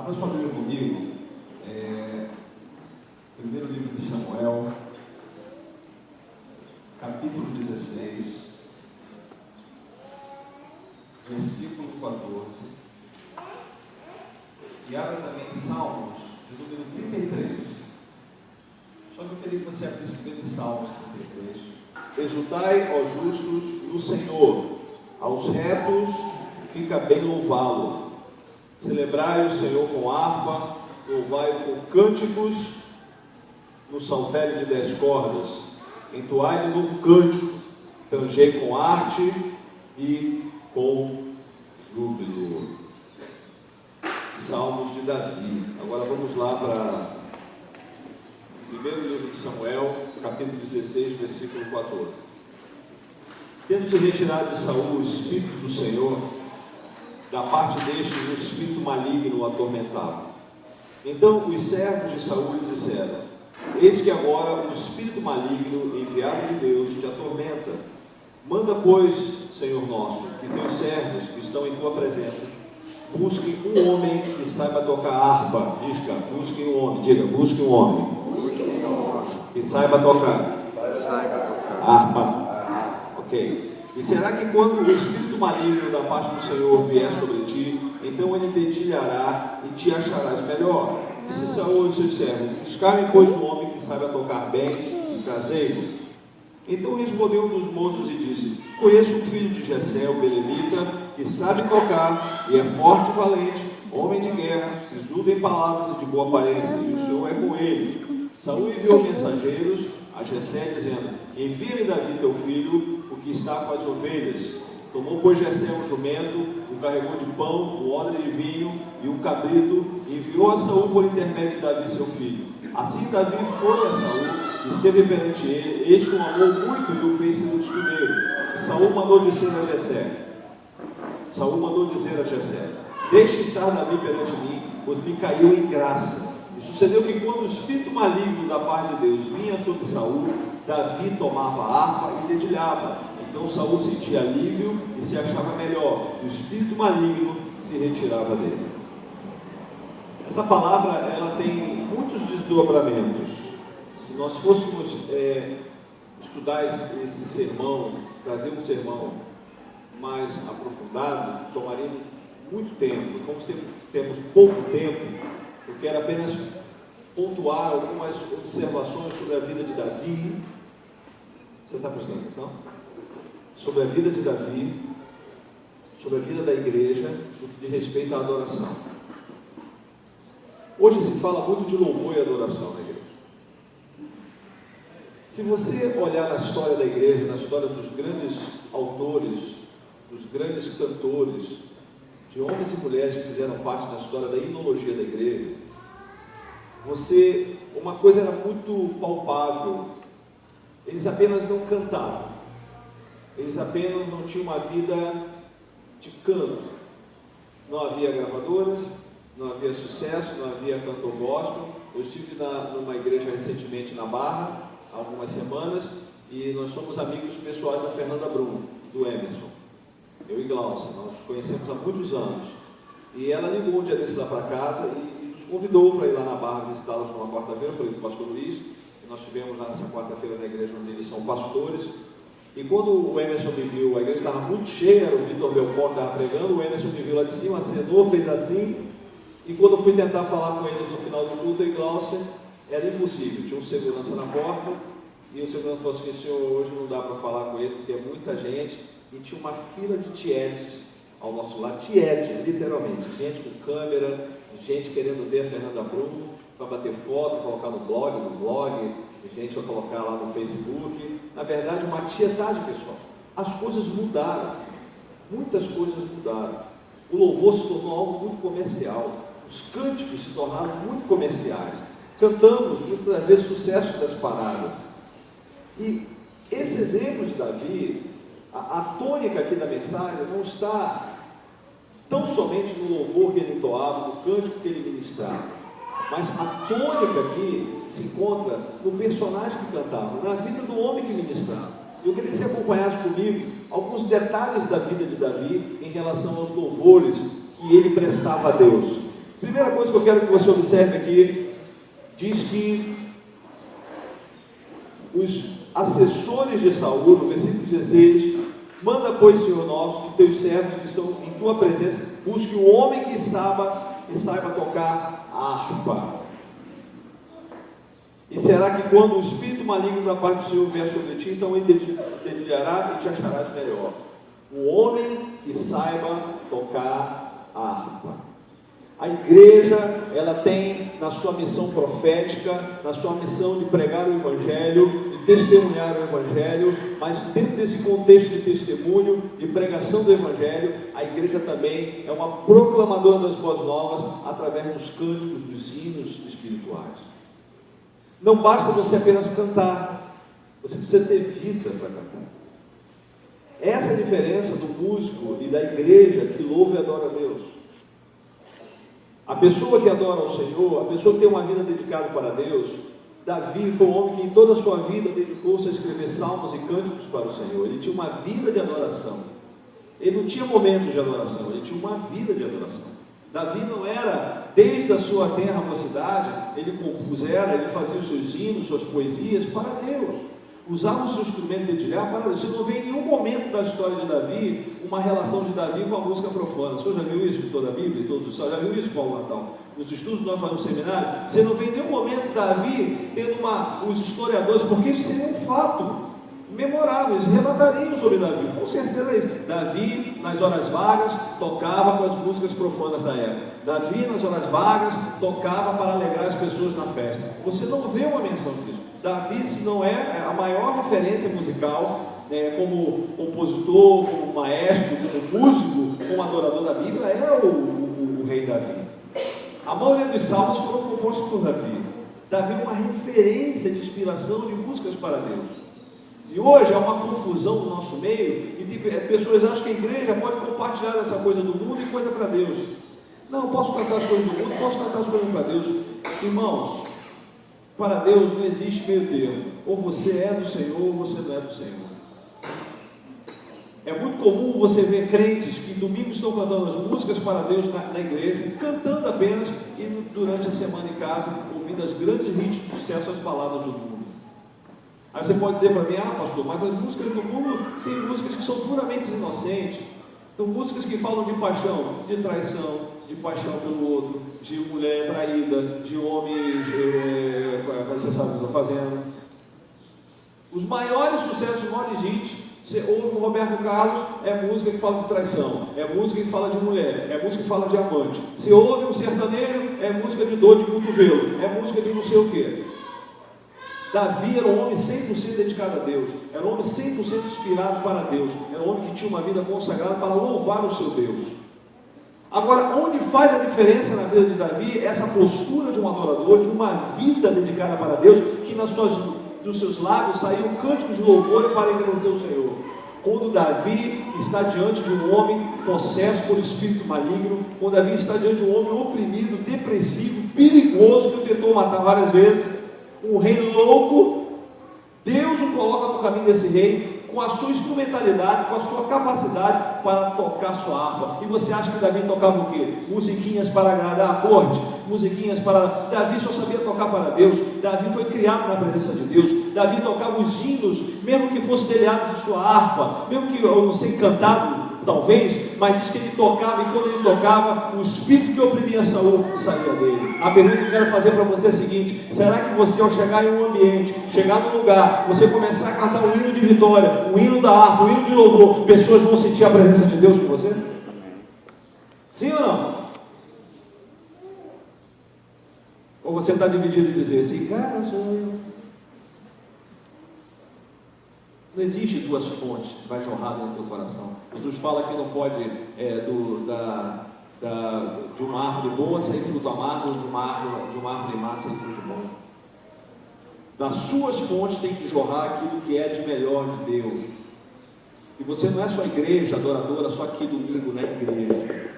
Abra sua Bíblia comigo, primeiro livro de Samuel, capítulo 16, versículo 14. E abra também Salmos, de número 33. Só que eu queria que você abrisse primeiro Salmos 33. Exultai, ó justos, no Senhor, aos retos fica bem louvá-lo. Celebrai o Senhor com harpa, louvai-o com cânticos, no saltério de 10 cordas. Entoai-lhe novo cântico, tangei com arte e com júbilo. Salmos de Davi. Agora vamos lá para o primeiro livro de Samuel, capítulo 16, versículo 14. Tendo se retirado de Saul o Espírito do Senhor, da parte deste o espírito maligno o atormentava. Então os servos de Saul lhe disseram: eis que agora o espírito maligno enviado de Deus te atormenta. Manda, pois, Senhor nosso, que teus servos que estão em tua presença busquem um homem que saiba tocar harpa. Busquem um homem, diga, busquem um homem que saiba tocar harpa. Ok. E será que quando o espírito maligno da parte do Senhor vier sobre ti, então ele dedilhará e te acharás melhor? Disse Saul aos seus servos: buscai, pois, um homem que saiba tocar bem e caseiro. Então respondeu um dos moços e disse: conheço um filho de Jessé, o belemita, que sabe tocar e é forte e valente, homem de guerra, sisudo em palavras e de boa aparência, e o Senhor é com ele. Saul enviou mensageiros a Jessé, dizendo: envia-me Davi teu filho, que está com as ovelhas. Tomou, pois, Jessé um jumento, o carregou de pão, um odre de vinho e um cabrito, e enviou a Saul por intermédio de Davi seu filho. Assim Davi foi a Saul, esteve perante ele, este o amou muito e o fez seu escudeiro. E Saul mandou dizer a Jessé: deixe estar Davi perante mim, pois me caiu em graça. E sucedeu que quando o espírito maligno da parte de Deus vinha sobre Saul, Davi tomava a harpa e dedilhava. Então Saul sentia alívio e se achava melhor. O espírito maligno se retirava dele. Essa palavra, ela tem muitos desdobramentos. Se nós fôssemos estudar esse sermão, trazer um sermão mais aprofundado, tomaríamos muito tempo. Como temos pouco tempo, eu quero apenas pontuar algumas observações sobre a vida de Davi. Você está prestando atenção? Sobre a vida de Davi, sobre a vida da igreja, no que diz respeito à adoração. Hoje se fala muito de louvor e adoração na igreja. Se você olhar na história da igreja, na história dos grandes autores, dos grandes cantores, de homens e mulheres que fizeram parte da história da himnologia da igreja, uma coisa era muito palpável: eles apenas não cantavam, eles apenas não tinham uma vida de canto. Não havia gravadoras, não havia sucesso, não havia cantor gospel. Eu estive numa igreja recentemente na Barra, há algumas semanas, e nós somos amigos pessoais da Fernanda Bruno, do Emerson, eu e Glaucia, nós nos conhecemos há muitos anos. E ela ligou um dia desse lá para casa e nos convidou para ir lá na Barra visitá-los numa quarta-feira. Eu falei com o pastor Luiz, e nós estivemos lá nessa quarta-feira na igreja onde eles são pastores. E quando o Emerson me viu, a igreja estava muito cheia, era o Vitor Belfort que estava pregando, o Emerson me viu lá de cima, acenou, fez assim, e quando eu fui tentar falar com eles no final do culto, e Glaucia, era impossível, tinha um segurança na porta, e o segurança falou assim: senhor, hoje não dá para falar com eles, porque é muita gente, e tinha uma fila de tietes ao nosso lado, tiete, literalmente, gente com câmera, gente querendo ver a Fernanda Bruno, para bater foto, colocar no blog, gente para colocar lá no Facebook. Na verdade, uma tietagem, pessoal. As coisas mudaram, muitas coisas mudaram. O louvor se tornou algo muito comercial, os cânticos se tornaram muito comerciais, cantamos muitas vezes sucesso das paradas. E esse exemplo de Davi, a tônica aqui da mensagem não está tão somente no louvor que ele entoava, no cântico que ele ministrava, mas a tônica aqui se encontra no personagem que cantava, na vida do homem que ministrava. Eu queria que você acompanhasse comigo alguns detalhes da vida de Davi em relação aos louvores que ele prestava a Deus. Primeira coisa que eu quero que você observe aqui, diz que os assessores de Saul, no versículo 16, manda, pois, Senhor nosso, que teus servos que estão em tua presença, busque um homem que saiba tocar a harpa. E será que quando o espírito maligno da parte do Senhor vier sobre ti, então ele dedilhará e te acharás melhor. Um homem que saiba tocar a harpa. A igreja, ela tem na sua missão profética, na sua missão de pregar o Evangelho, de testemunhar o Evangelho, mas dentro desse contexto de testemunho, de pregação do Evangelho, a igreja também é uma proclamadora das boas novas através dos cânticos, dos hinos espirituais. Não basta você apenas cantar, você precisa ter vida para cantar. Essa é a diferença do músico e da igreja que louva e adora a Deus. A pessoa que adora ao Senhor, a pessoa que tem uma vida dedicada para Deus, Davi foi um homem que em toda a sua vida dedicou-se a escrever salmos e cânticos para o Senhor. Ele tinha uma vida de adoração. Ele não tinha momentos de adoração, ele tinha uma vida de adoração. Davi não era, desde a sua tenra mocidade, ele compusera, ele fazia os seus hinos, suas poesias para Deus. Usava o seu instrumento de dedilhar para Deus. Você não vê em nenhum momento da história de Davi uma relação de Davi com a música profana. Você já viu isso em toda a Bíblia, em todos os salmos? Já viu isso, Paulo Natal? Nos estudos que nós fazemos no seminário, você não vê em nenhum momento Davi tendo os historiadores, porque isso seria um fato memorável, eles relatariam sobre Davi, com certeza é isso. Davi, nas horas vagas, tocava com as músicas profanas da época. Davi, nas horas vagas, tocava para alegrar as pessoas na festa. Você não vê uma menção disso. Davi, se não é a maior referência musical, como compositor, como maestro, como músico, como adorador da Bíblia, é o rei Davi. A maioria dos salmos foram compostos por Davi. Davi é uma referência de inspiração de músicas para Deus. E hoje há uma confusão no nosso meio, e pessoas acham que a igreja pode compartilhar essa coisa do mundo e coisa para Deus. Não, posso cantar as coisas do mundo, posso cantar as coisas para Deus. Irmãos, para Deus não existe meio termo. Ou você é do Senhor, ou você não é do Senhor. É muito comum você ver crentes que domingo estão cantando as músicas para Deus na igreja, cantando apenas, e durante a semana em casa, ouvindo as grandes hits de sucesso, as palavras do mundo. Aí você pode dizer para mim, pastor, mas as músicas do mundo tem músicas que são puramente inocentes. São músicas que falam de paixão, de traição, de paixão pelo outro, de mulher traída, de homem, você sabe o que eu estou fazendo. Os maiores sucessos, os maiores hits, você ouve o Roberto Carlos, é música que fala de traição, é música que fala de mulher, é música que fala de amante. Você ouve um sertanejo, é música de dor de cotovelo, é música de não sei o quê. Davi era um homem 100% dedicado a Deus, era um homem 100% inspirado para Deus, era um homem que tinha uma vida consagrada para louvar o seu Deus. Agora, onde faz a diferença na vida de Davi, essa postura de um adorador, de uma vida dedicada para Deus, que dos seus lábios saíam cânticos de louvor para agradecer o Senhor. Quando Davi está diante de um homem possesso por espírito maligno, quando Davi está diante de um homem oprimido, depressivo, perigoso, que o tentou matar várias vezes, um rei louco, Deus o coloca no caminho desse rei, com a sua instrumentalidade, com a sua capacidade para tocar sua harpa. E você acha que Davi tocava o quê? Musiquinhas para agradar a corte, musiquinhas para... Davi só sabia tocar para Deus. Davi foi criado na presença de Deus. Davi tocava os hinos, mesmo que fosse telhado de sua harpa, mesmo que eu não sei cantado, talvez, mas diz que ele tocava, e quando ele tocava, o espírito que oprimia Saul saía dele. A pergunta que eu quero fazer para você é a seguinte: será que você, ao chegar em um ambiente, chegar num lugar, você começar a cantar um hino de vitória, um hino da harpa, um hino de louvor, pessoas vão sentir a presença de Deus com você? Sim ou não? Ou você está dividido em dizer assim, cara, sou eu. Não existe duas fontes que vai jorrar dentro do teu coração. Jesus fala que não pode de uma árvore boa sair fruto amargo, de uma árvore má sair fruto bom. Das suas fontes tem que jorrar aquilo que é de melhor de Deus. E você não é só igreja adoradora, só aqui domingo na igreja.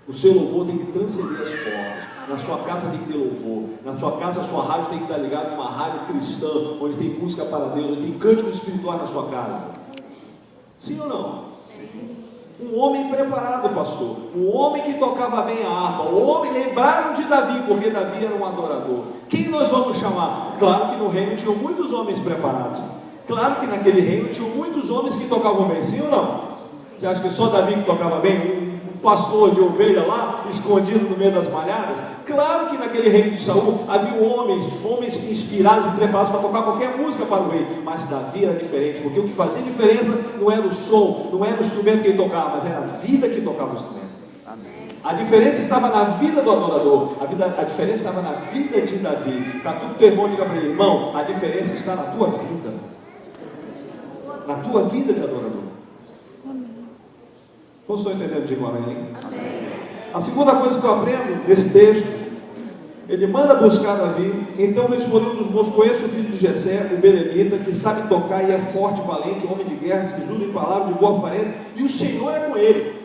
O seu louvor tem que transcender as portas. Na sua casa tem que ter louvor. Na sua casa a sua rádio tem que estar ligada numa rádio cristã, onde tem música para Deus, onde tem cânticos espirituais na sua casa. Sim ou não? Sim. Um homem preparado, pastor. Um homem que tocava bem a harpa. Um homem, lembraram de Davi, porque Davi era um adorador. Quem nós vamos chamar? Claro que no reino tinham muitos homens preparados. Claro que naquele reino tinham muitos homens que tocavam bem, sim ou não? Você acha que só Davi que tocava bem? Um pastor de ovelha lá, escondido no meio das malhadas? Claro que naquele reino de Saul havia homens inspirados e preparados para tocar qualquer música para o rei. Mas Davi era diferente, porque o que fazia diferença não era o som, não era o instrumento que ele tocava, mas era a vida que tocava o instrumento. Amém. A diferença estava na vida do adorador, a diferença estava na vida de Davi. Para tudo teu irmão, diga para ele: irmão, a diferença está na tua vida, na tua vida de adorador. Não estou entendendo, digo amém. Amém. A segunda coisa que eu aprendo nesse texto, ele manda buscar Davi. Então respondeu um dos bons: conheço o filho de Jessé, o belemita, que sabe tocar e é forte, valente, homem de guerra, sisudo em palavras, de boa aparência, e o Senhor é com ele.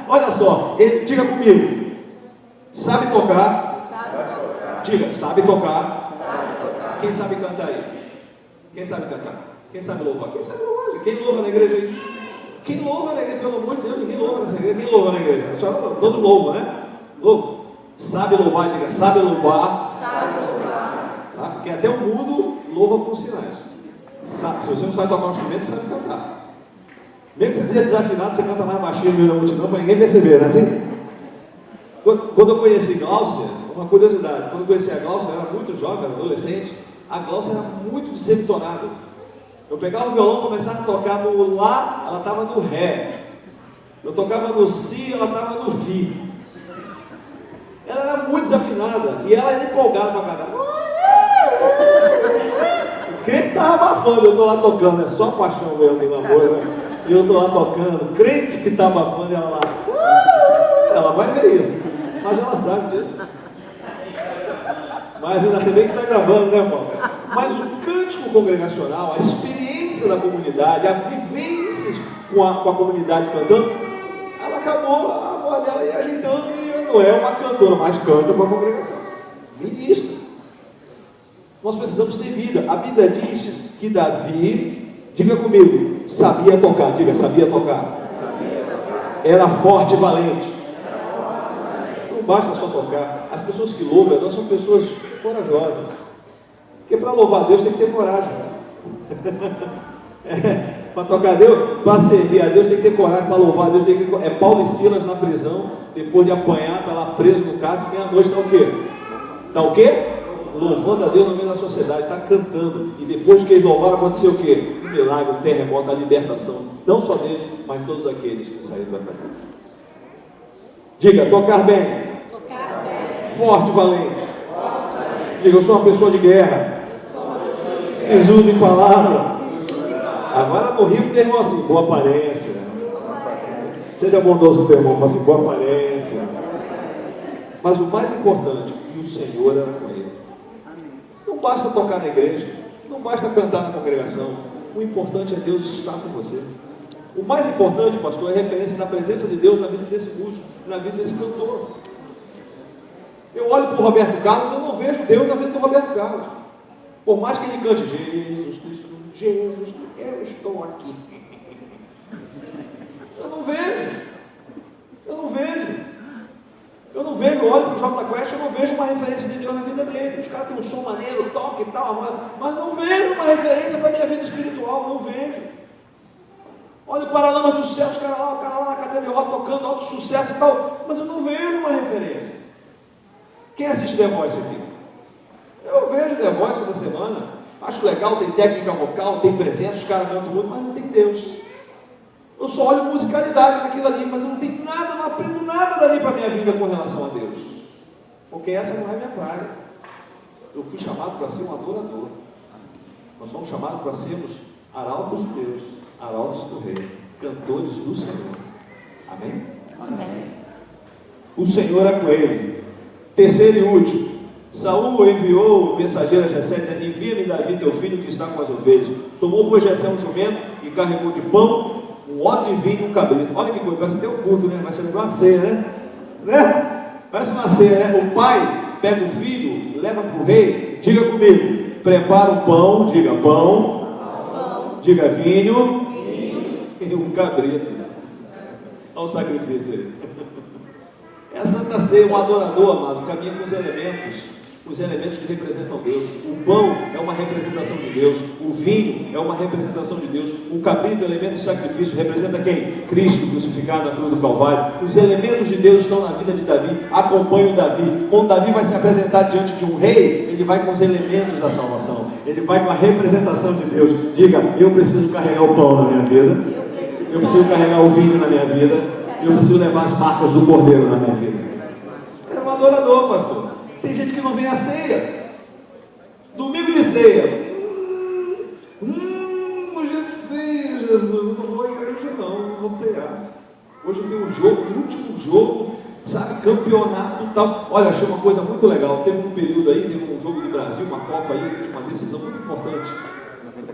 Olha só, ele, diga comigo: sabe tocar, diga, sabe tocar. Quem sabe cantar aí? Quem sabe cantar? Quem sabe louvar? Quem sabe louvar? Quem louva na igreja aí? Quem louva na igreja? Pelo amor de Deus, ninguém louva nessa igreja. Quem louva na igreja? Só todo louva, né? Louvo. Sabe louvar, diga, sabe louvar. Sabe louvar. Sabe? Porque até o mundo louva com sinais. Sabe? Se você não sabe tocar um instrumento, você sabe cantar. Mesmo que você seja desafinado, você canta mais baixinho no meio da multidão para ninguém perceber, não é assim? Quando eu conheci Gláucia, uma curiosidade, quando eu conheci a Gláucia, eu era muito jovem, era adolescente, a Gláucia era muito desentonada. Eu pegava o violão, começava a tocar no Lá, ela estava no Ré. Eu tocava no Si, ela estava no Fi. Ela era muito desafinada e ela era empolgada para cantar. O crente estava abafando, eu estou lá tocando, é só paixão mesmo do namoro, né? E eu estou lá tocando, crente que está abafando, e ela lá. Ela vai ver isso, mas ela sabe disso. Mas ainda tem bem que está gravando, né, Paulo? Mas o cântico congregacional, a experiência da comunidade, a vivência com a comunidade cantando, ela acabou, a voz dela ia ajeitando, e não é uma cantora, mas canta com a congregação. Ministra. Nós precisamos ter vida. A Bíblia diz que Davi, diga comigo, sabia tocar, diga, sabia tocar. Era forte e valente. Não basta só tocar. As pessoas que louvam, nós são pessoas corajosas. Porque para louvar a Deus tem que ter coragem. Para tocar a Deus, para servir a Deus tem que ter coragem, para louvar a Deus tem que ter... É Paulo e Silas na prisão, depois de apanhar, está lá preso no caso, meia-noite está o quê? Está o quê? Louvando a Deus no meio da sociedade, está cantando. E depois que eles louvaram, aconteceu o quê? Um milagre, um terremoto, a libertação, não só deles, mas de todos aqueles que saíram da cadeia. Diga, tocar bem. Tocar bem. Forte e valente. Diga, eu sou uma pessoa de guerra. Sisudo em palavras. Agora no Rio tem irmão assim, boa aparência. Seja bondoso com o teu irmão, fala assim, boa aparência. Mas o mais importante, e o Senhor era com ele. Não basta tocar na igreja, não basta cantar na congregação. O importante é Deus estar com você. O mais importante, pastor, é a referência da presença de Deus na vida desse músico, na vida desse cantor. Eu olho para o Roberto Carlos, eu não vejo Deus na vida do Roberto Carlos. Por mais que ele cante Jesus Cristo, Jesus, eu estou aqui. Eu não vejo. Eu não vejo, eu olho para o Jota Quest, eu não vejo uma referência de Deus na vida dele. Os caras têm um som maneiro, toque e tal, mas não vejo uma referência para a minha vida espiritual, não vejo. Olho para a lama dos céus, o cara lá na cadeira de roda tocando alto sucesso e tal, mas eu não vejo uma referência. Quem assiste The Voice aqui? Eu vejo The Voice toda semana, acho legal, tem técnica vocal, tem presença, os caras cantam muito, mas não tem Deus. Eu só olho musicalidade naquilo ali, mas eu não tenho nada, não aprendo nada dali para a minha vida com relação a Deus. Porque essa não é minha praia. Eu fui chamado para ser um adorador. Nós somos chamados para sermos arautos de Deus, arautos do Rei, cantores do Senhor. Amém? Amém. O Senhor é com ele. Terceiro e último, Saul enviou o mensageiro a Jessé, dizendo: envia-me Davi teu filho que está com as ovelhas. Tomou pois Jessé um jumento e carregou de pão, um odre de vinho e um cabrito. Olha que coisa, parece até um culto, né? Vai ser uma ceia, né? Parece uma ceia, né? O pai pega o filho, leva para o rei. Diga comigo, prepara o pão, diga pão, diga vinho e um cabrito. Olha o sacrifício aí. É a Santa Ceia, um adorador, amado, caminha com os elementos que representam Deus. O pão é uma representação de Deus, o vinho é uma representação de Deus, o cabrito, elemento de sacrifício, representa quem? Cristo crucificado na cruz do Calvário. Os elementos de Deus estão na vida de Davi, acompanham Davi. Quando Davi vai se apresentar diante de um rei, ele vai com os elementos da salvação, ele vai com a representação de Deus. Diga, eu preciso carregar o pão na minha vida, eu preciso carregar o vinho na minha vida, eu preciso levar as marcas do Cordeiro na minha vida. É um adorador, pastor. Tem gente que não vem à ceia. Domingo de ceia. Hoje é ceia, Jesus. Eu não vou à igreja não vou cear. Hoje tem um jogo, o último jogo, sabe, campeonato e tal. Olha, achei uma coisa muito legal. Teve um período aí, teve um jogo do Brasil, uma Copa aí, uma decisão muito importante.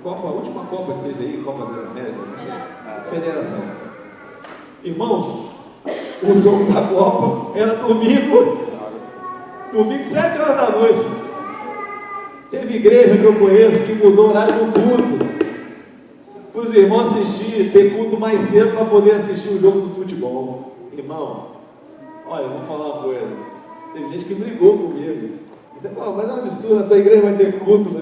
A última Copa que teve aí, Copa das Américas, não sei. Federação. Irmãos, o jogo da Copa era domingo, 7 horas da noite. Teve igreja que eu conheço que mudou o horário do culto, os irmãos assistir, ter culto mais cedo para poder assistir o jogo do futebol. Irmão, olha, eu vou falar uma coisa. Teve gente que brigou comigo. Disse, pô, mas é um absurdo, a tua igreja vai ter culto, né?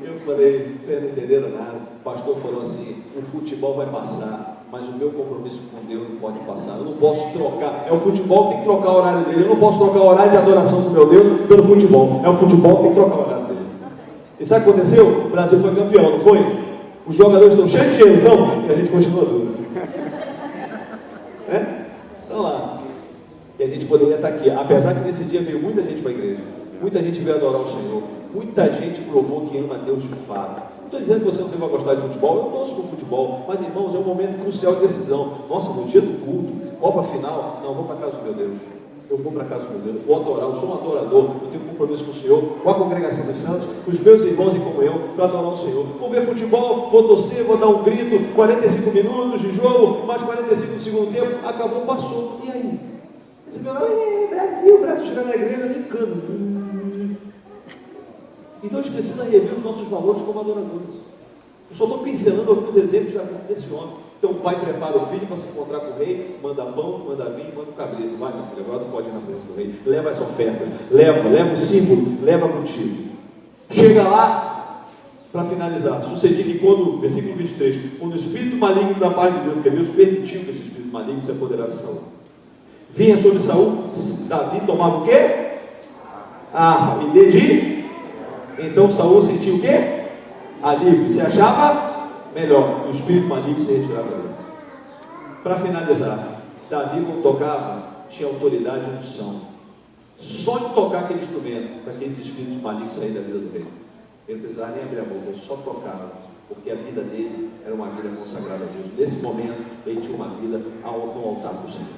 Eu falei, vocês não entenderam nada. O pastor falou assim, o futebol vai passar, mas o meu compromisso com Deus não pode passar. Eu não posso trocar, é o futebol que tem que trocar o horário dele. Eu não posso trocar o horário de adoração do meu Deus pelo futebol. É o futebol que tem que trocar o horário dele. E sabe o que aconteceu? O Brasil foi campeão, não foi? Os jogadores estão cheios de dinheiro, não? E a gente continua duro. Então lá. E a gente poderia estar aqui. Apesar que nesse dia veio muita gente para a igreja. Muita gente veio adorar o Senhor. Muita gente provou que ama Deus de fato. Não estou dizendo que você não deva gostar de futebol. Eu torço com futebol. Mas, irmãos, é um momento crucial de decisão. Nossa, no dia do culto, Copa final. Não, eu vou para a casa do meu Deus. Eu vou para a casa do meu Deus. Eu vou adorar. Eu sou um adorador. Eu tenho compromisso com o Senhor, com a congregação dos santos, com os meus irmãos em comunhão, para adorar o Senhor. Vou ver futebol, vou torcer, vou dar um grito. 45 minutos de jogo, mais 45 do segundo tempo. Acabou, passou. E aí? Você vai lá, Brasil, Brasil, chegar na igreja, brincando. Então a gente precisa rever os nossos valores como adoradores. Eu só estou pincelando alguns exemplos desse homem. Então o pai prepara o filho para se encontrar com o rei, manda pão, manda vinho, manda o cabrito. Vai, meu filho, agora tu pode ir na presença do rei. Leva as ofertas, leva o símbolo, leva contigo. Chega lá, para finalizar, sucedido que quando, versículo 23, quando o espírito maligno da parte de Deus, que Deus permitiu que esse espírito maligno se apoderasse de Saul, vinha sobre Saul, Davi tomava o quê? E dedinho. Então Saul sentia o quê? Alívio, se achava melhor, o espírito maligno se retirava dele. Para finalizar, Davi, quando tocava, tinha autoridade e unção. Só em tocar aquele instrumento, para aqueles espíritos malignos saírem da vida do rei. Ele não precisava nem abrir a boca, ele só tocava, porque a vida dele era uma vida consagrada a Deus. Nesse momento, ele tinha uma vida no altar do Senhor.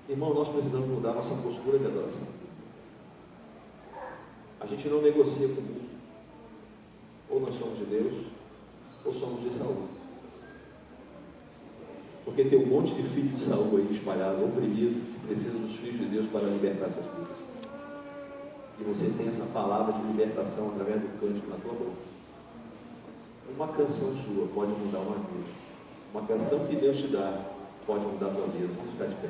Irmão, nós precisamos mudar nossa postura de adoração. A gente não negocia com Deus. Ou nós somos de Deus, ou somos de Saul. Porque tem um monte de filhos de Saul aí espalhado, oprimido, que precisam dos filhos de Deus para libertar essas vidas. E você tem essa palavra de libertação através do cântico na tua boca. Uma canção sua pode mudar uma vida. Uma canção que Deus te dá pode mudar a tua vida. Vamos ficar de pé.